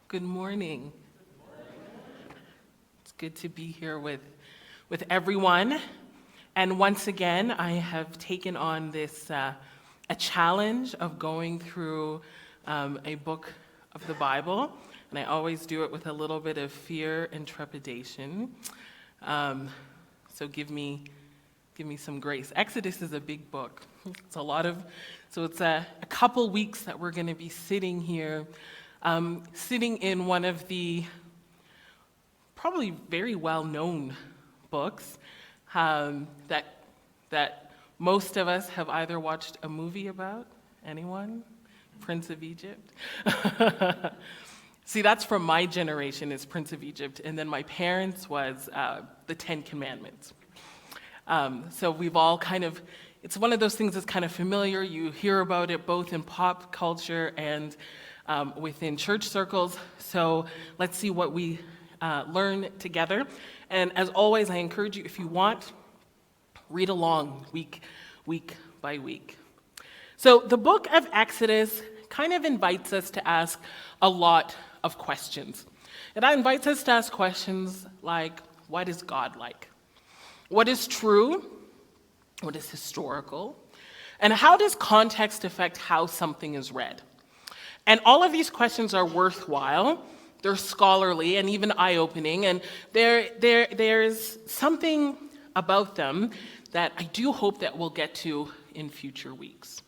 Good morning. It's good to be here with everyone. And once again, I have taken on this a challenge of going through a book of the Bible, and I always do it with a little bit of fear and trepidation. So give me some grace. Exodus is a big book. It's a couple weeks that we're going to be sitting here. Sitting in one of the probably very well-known books that most of us have either watched a movie about. Anyone? Prince of Egypt? See, that's from my generation, is Prince of Egypt, and then my parents was the Ten Commandments. So we've all it's one of those things that's kind of familiar. You hear about it both in pop culture and within church circles. So let's see what we learn together. And as always, I encourage you, if you want, read along week by week. So the book of Exodus kind of invites us to ask a lot of questions. It invites us to ask questions like, what is God like? What is true? What is historical? And how does context affect how something is read? And all of these questions are worthwhile. They're scholarly and even eye-opening, and there's something about them that I do hope that we'll get to in future weeks.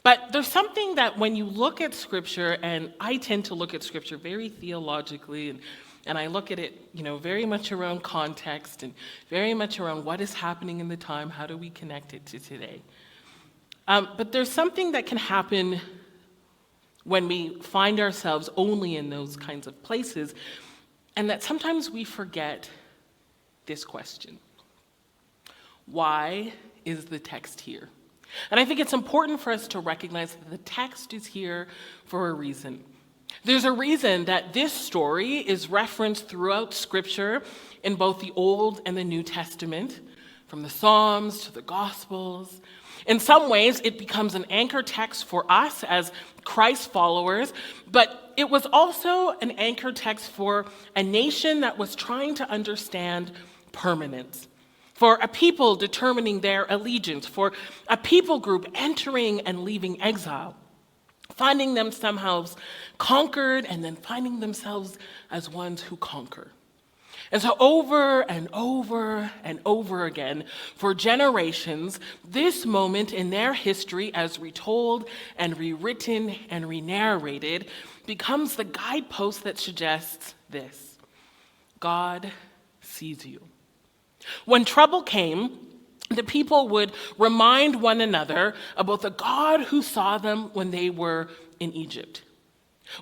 But there's something that when you look at Scripture, and I tend to look at Scripture very theologically, and I look at it, very much around context and very much around what is happening in the time, how do we connect it to today. But there's something that can happen when we find ourselves only in those kinds of places, and that sometimes we forget this question. Why is the text here? And I think it's important for us to recognize that the text is here for a reason. There's a reason that this story is referenced throughout Scripture in both the Old and the New Testament, from the Psalms to the Gospels. In some ways, it becomes an anchor text for us as Christ followers, but it was also an anchor text for a nation that was trying to understand permanence, for a people determining their allegiance, for a people group entering and leaving exile, finding them somehow conquered and then finding themselves as ones who conquer. And so over and over and over again, for generations, this moment in their history, as retold and rewritten and re-narrated, becomes the guidepost that suggests this: God sees you. When trouble came, the people would remind one another about the God who saw them when they were in Egypt.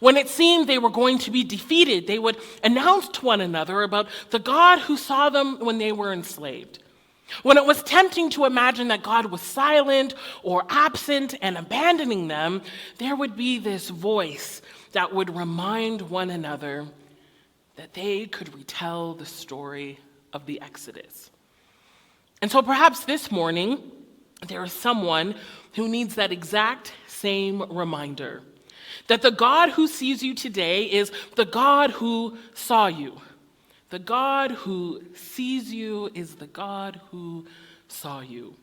When it seemed they were going to be defeated, they would announce to one another about the God who saw them when they were enslaved. When it was tempting to imagine that God was silent or absent and abandoning them, there would be this voice that would remind one another that they could retell the story of the Exodus. And so perhaps this morning, there is someone who needs that exact same reminder, that the God who sees you today is the God who saw you. The God who sees you is the God who saw you.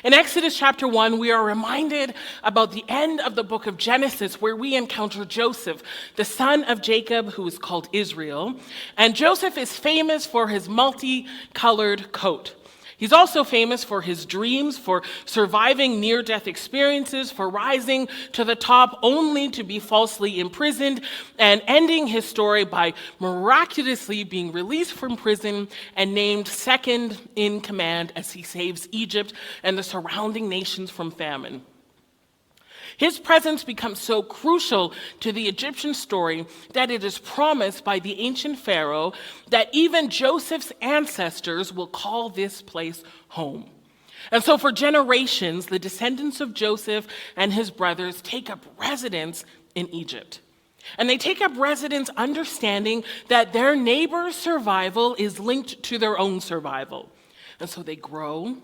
In Exodus chapter 1, we are reminded about the end of the book of Genesis, where we encounter Joseph, the son of Jacob, who is called Israel. And Joseph is famous for his multicolored coat. He's also famous for his dreams, for surviving near-death experiences, for rising to the top only to be falsely imprisoned, and ending his story by miraculously being released from prison and named second in command as he saves Egypt and the surrounding nations from famine. His presence becomes so crucial to the Egyptian story that it is promised by the ancient Pharaoh that even Joseph's ancestors will call this place home. And so for generations, the descendants of Joseph and his brothers take up residence in Egypt. And they take up residence understanding that their neighbor's survival is linked to their own survival. And so they grow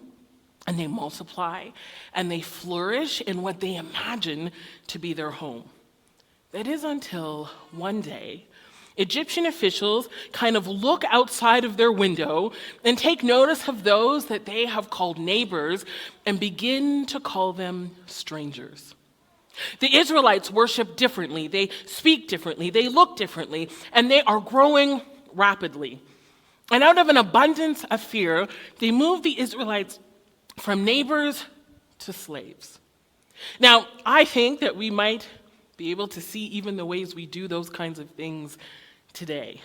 and they multiply, and they flourish in what they imagine to be their home. That is until one day, Egyptian officials kind of look outside of their window and take notice of those that they have called neighbors and begin to call them strangers. The Israelites worship differently, they speak differently, they look differently, and they are growing rapidly. And out of an abundance of fear, they move the Israelites from neighbors to slaves. Now, I think that we might be able to see even the ways we do those kinds of things today.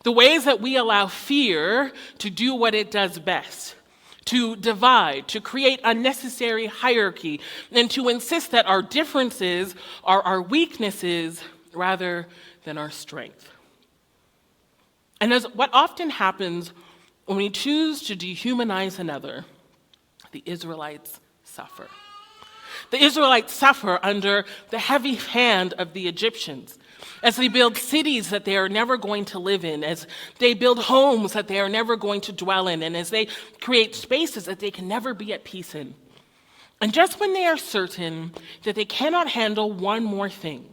The ways that we allow fear to do what it does best, to divide, to create unnecessary hierarchy, and to insist that our differences are our weaknesses rather than our strength. And as what often happens when we choose to dehumanize another, the Israelites suffer. The Israelites suffer under the heavy hand of the Egyptians as they build cities that they are never going to live in, as they build homes that they are never going to dwell in, and as they create spaces that they can never be at peace in. And just when they are certain that they cannot handle one more thing,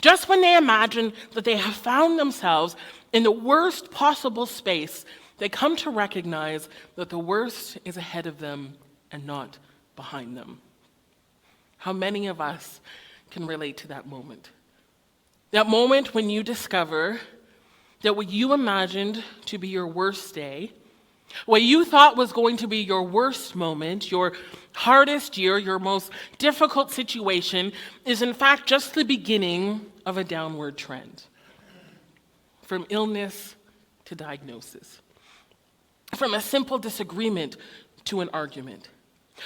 just when they imagine that they have found themselves in the worst possible space, they come to recognize that the worst is ahead of them and not behind them. How many of us can relate to that moment? That moment when you discover that what you imagined to be your worst day, what you thought was going to be your worst moment, your hardest year, your most difficult situation, is in fact just the beginning of a downward trend. From illness to diagnosis. From a simple disagreement to an argument.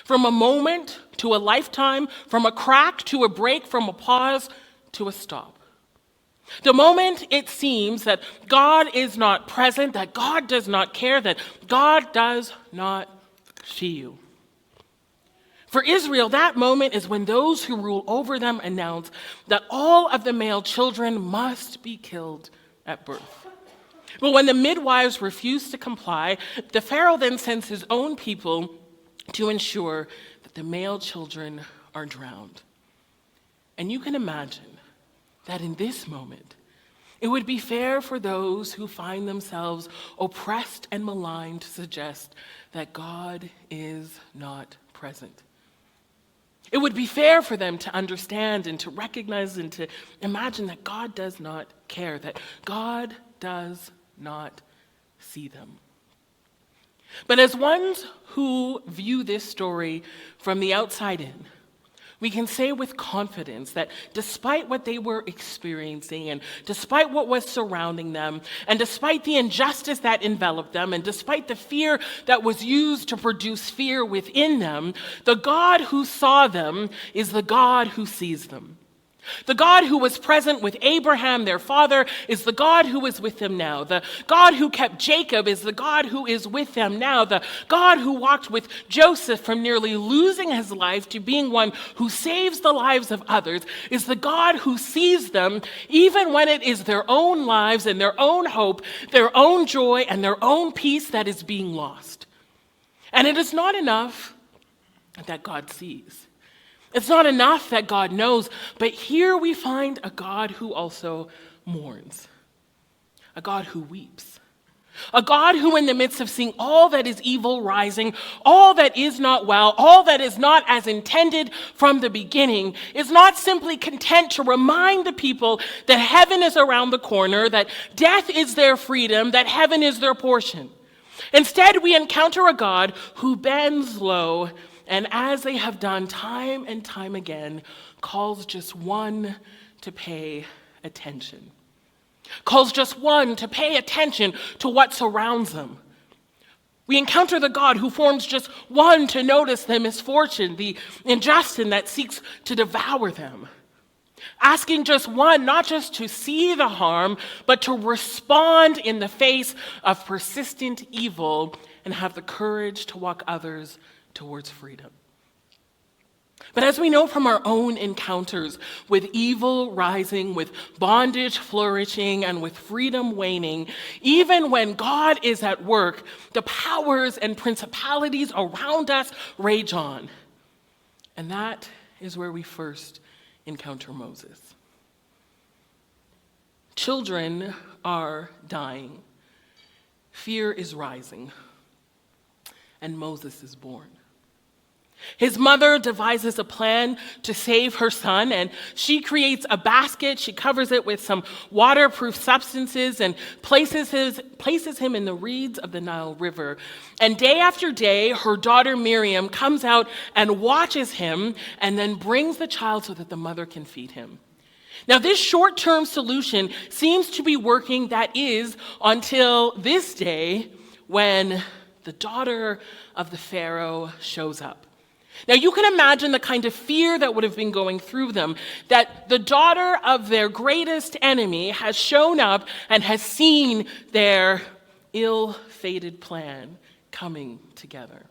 From a moment to a lifetime, from a crack to a break, from a pause to a stop. The moment it seems that God is not present, that God does not care, that God does not see you. For Israel, that moment is when those who rule over them announce that all of the male children must be killed at birth. But when the midwives refuse to comply, the Pharaoh then sends his own people to ensure that the male children are drowned. And you can imagine that in this moment, it would be fair for those who find themselves oppressed and maligned to suggest that God is not present. It would be fair for them to understand and to recognize and to imagine that God does not care, that God does not see them. But as ones who view this story from the outside in, we can say with confidence that despite what they were experiencing and despite what was surrounding them and despite the injustice that enveloped them and despite the fear that was used to produce fear within them, the God who saw them is the God who sees them. The God who was present with Abraham, their father, is the God who is with them now. The God who kept Jacob is the God who is with them now. The God who walked with Joseph from nearly losing his life to being one who saves the lives of others is the God who sees them even when it is their own lives and their own hope, their own joy, and their own peace that is being lost. And it is not enough that God sees. It's not enough that God knows, but here we find a God who also mourns, a God who weeps, a God who in the midst of seeing all that is evil rising, all that is not well, all that is not as intended from the beginning, is not simply content to remind the people that heaven is around the corner, that death is their freedom, that heaven is their portion. Instead, we encounter a God who bends low and as they have done time and time again, calls just one to pay attention. Calls just one to pay attention to what surrounds them. We encounter the God who forms just one to notice the misfortune, the injustice that seeks to devour them. Asking just one, not just to see the harm, but to respond in the face of persistent evil and have the courage to walk others towards freedom. But as we know from our own encounters with evil rising, with bondage flourishing, and with freedom waning, even when God is at work, the powers and principalities around us rage on. And that is where we first encounter Moses. children are dying. Fear is rising, and Moses is born. His mother devises a plan to save her son, and she creates a basket. She covers it with some waterproof substances and places him in the reeds of the Nile River. And day after day, her daughter Miriam comes out and watches him and then brings the child so that the mother can feed him. Now, this short-term solution seems to be working, that is, until this day when the daughter of the Pharaoh shows up. Now, you can imagine the kind of fear that would have been going through them, that the daughter of their greatest enemy has shown up and has seen their ill-fated plan coming together.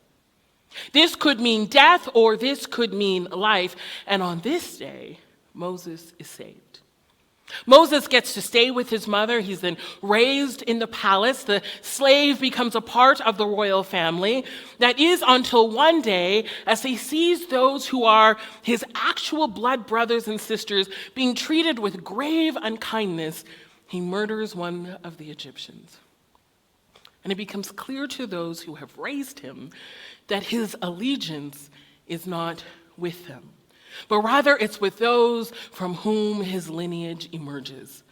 This could mean death, or this could mean life, and on this day, Moses is saved. Moses gets to stay with his mother. He's then raised in the palace. The slave becomes a part of the royal family. That is until one day, as he sees those who are his actual blood brothers and sisters being treated with grave unkindness, he murders one of the Egyptians. And it becomes clear to those who have raised him that his allegiance is not with them, but rather it's with those from whom his lineage emerges.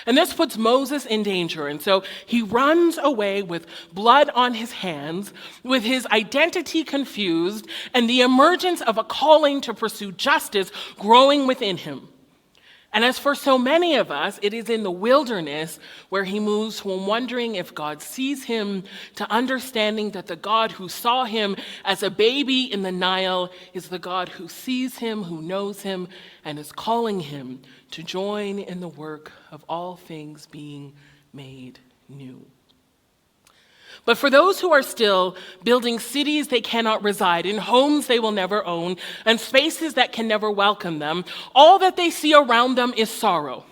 And this puts Moses in danger, and so he runs away with blood on his hands, with his identity confused, and the emergence of a calling to pursue justice growing within him. And as for so many of us, it is in the wilderness where he moves from wondering if God sees him to understanding that the God who saw him as a baby in the Nile is the God who sees him, who knows him, and is calling him to join in the work of all things being made new. But for those who are still building cities they cannot reside in, homes they will never own, and spaces that can never welcome them, all that they see around them is sorrow.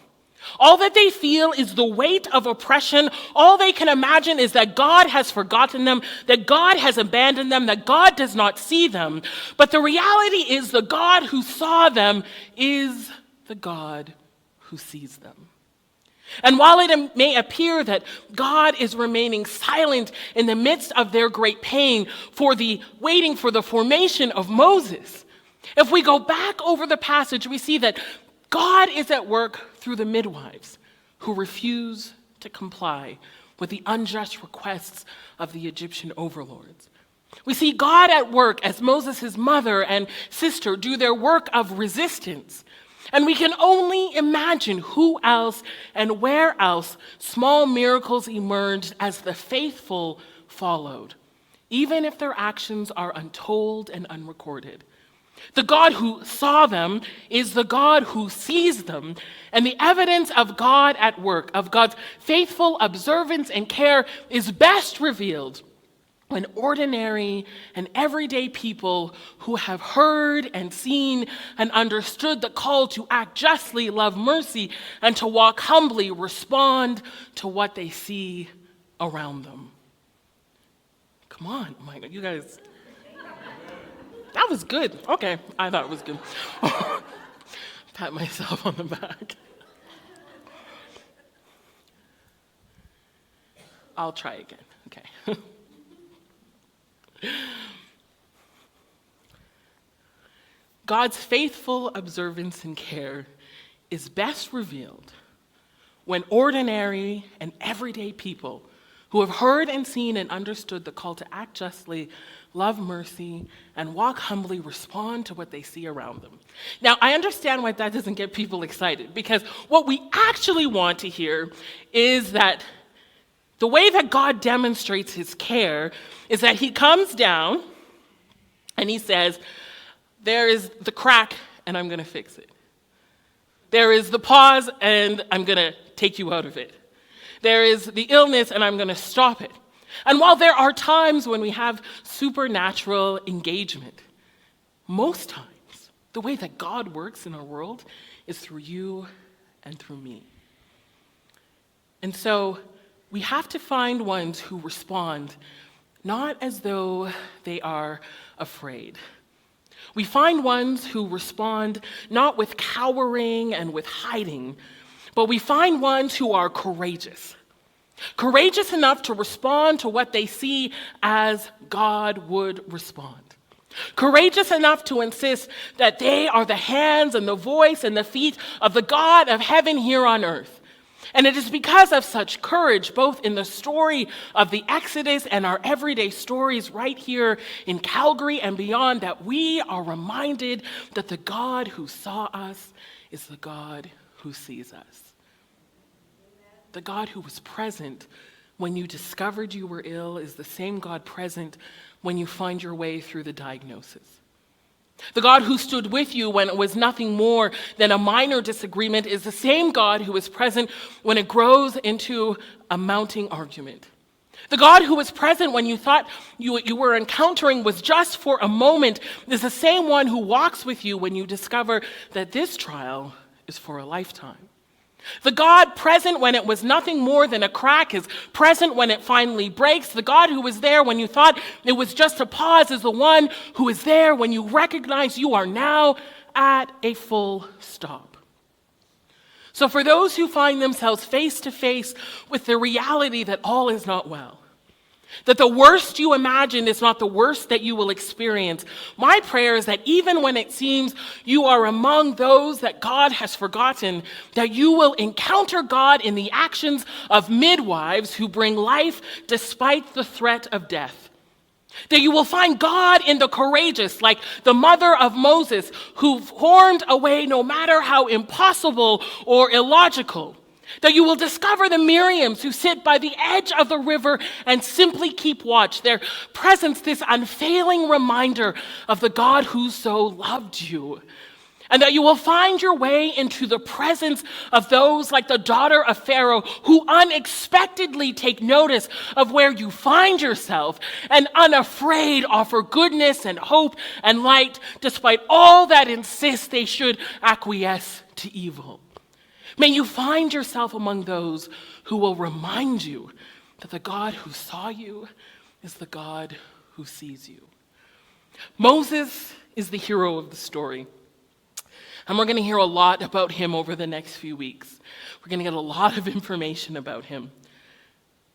All that they feel is the weight of oppression. All they can imagine is that God has forgotten them, that God has abandoned them, that God does not see them. But the reality is the God who saw them is the God who sees them. And while it may appear that God is remaining silent in the midst of their great pain waiting for the formation of Moses, if we go back over the passage, we see that God is at work through the midwives who refuse to comply with the unjust requests of the Egyptian overlords. We see God at work as Moses' mother and sister do their work of resistance. And we can only imagine who else and where else small miracles emerged as the faithful followed, even if their actions are untold and unrecorded. The God who saw them is the God who sees them, and the evidence of God at work, of God's faithful observance and care, is best revealed when ordinary and everyday people who have heard and seen and understood the call to act justly, love mercy, and to walk humbly respond to what they see around them. Come on, oh my God, you guys. That was good. Okay, I thought it was good. Pat myself on the back. I'll try again. Okay. God's faithful observance and care is best revealed when ordinary and everyday people who have heard and seen and understood the call to act justly, love mercy, and walk humbly respond to what they see around them. Now, I understand why that doesn't get people excited, because what we actually want to hear is that the way that God demonstrates his care is that he comes down and he says, there is the crack and I'm going to fix it. There is the pause and I'm going to take you out of it. There is the illness and I'm going to stop it. And while there are times when we have supernatural engagement, most times the way that God works in our world is through you and through me. And so we have to find ones who respond not as though they are afraid. We find ones who respond not with cowering and with hiding, but we find ones who are courageous. Courageous enough to respond to what they see as God would respond. Courageous enough to insist that they are the hands and the voice and the feet of the God of heaven here on earth. And it is because of such courage, both in the story of the Exodus and our everyday stories right here in Calgary and beyond, that we are reminded that the God who saw us is the God who sees us. The God who was present when you discovered you were ill is the same God present when you find your way through the diagnosis. The God who stood with you when it was nothing more than a minor disagreement is the same God who is present when it grows into a mounting argument. The God who was present when you thought you were encountering was just for a moment is the same one who walks with you when you discover that this trial is for a lifetime. The God present when it was nothing more than a crack is present when it finally breaks. The God who was there when you thought it was just a pause is the one who is there when you recognize you are now at a full stop. So for those who find themselves face to face with the reality that all is not well, that the worst you imagine is not the worst that you will experience, my prayer is that even when it seems you are among those that God has forgotten, that you will encounter God in the actions of midwives who bring life despite the threat of death. That you will find God in the courageous, like the mother of Moses, who formed a way no matter how impossible or illogical. That you will discover the Miriams who sit by the edge of the river and simply keep watch. Their presence, this unfailing reminder of the God who so loved you. And that you will find your way into the presence of those like the daughter of Pharaoh who unexpectedly take notice of where you find yourself and unafraid offer goodness and hope and light despite all that insists they should acquiesce to evil. May you find yourself among those who will remind you that the God who saw you is the God who sees you. Moses is the hero of the story. And we're going to hear a lot about him over the next few weeks. We're going to get a lot of information about him.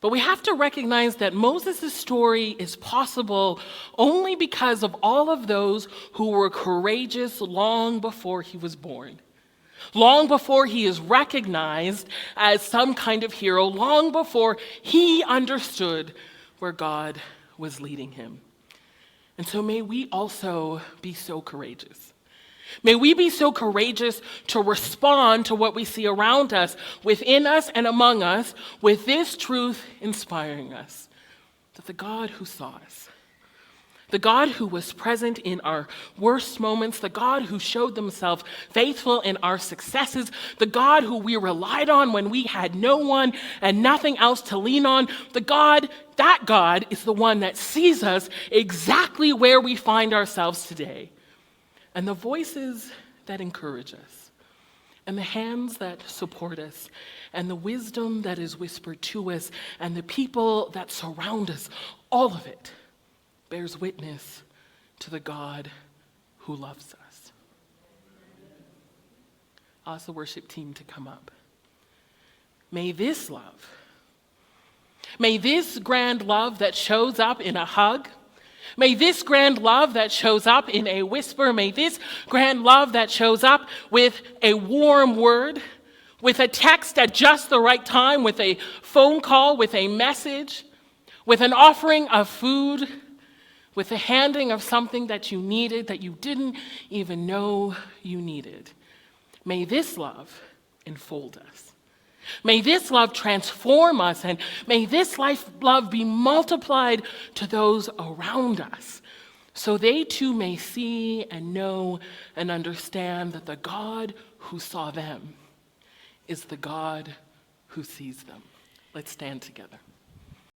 But we have to recognize that Moses' story is possible only because of all of those who were courageous long before he was born. Long before he is recognized as some kind of hero, long before he understood where God was leading him. And so may we also be so courageous. May we be so courageous to respond to what we see around us, within us and among us, with this truth inspiring us, that the God who saw us, the God who was present in our worst moments, the God who showed himself faithful in our successes, the God who we relied on when we had no one and nothing else to lean on, that God is the one that sees us exactly where we find ourselves today. And the voices that encourage us, and the hands that support us, and the wisdom that is whispered to us, and the people that surround us, all of it bears witness to the God who loves us. I'll ask the worship team to come up. May this love, may this grand love that shows up in a hug, may this grand love that shows up in a whisper, may this grand love that shows up with a warm word, with a text at just the right time, with a phone call, with a message, with an offering of food, with the handing of something that you needed that you didn't even know you needed. May this love enfold us. May this love transform us, and may this love be multiplied to those around us, so they too may see and know and understand that the God who saw them is the God who sees them. Let's stand together.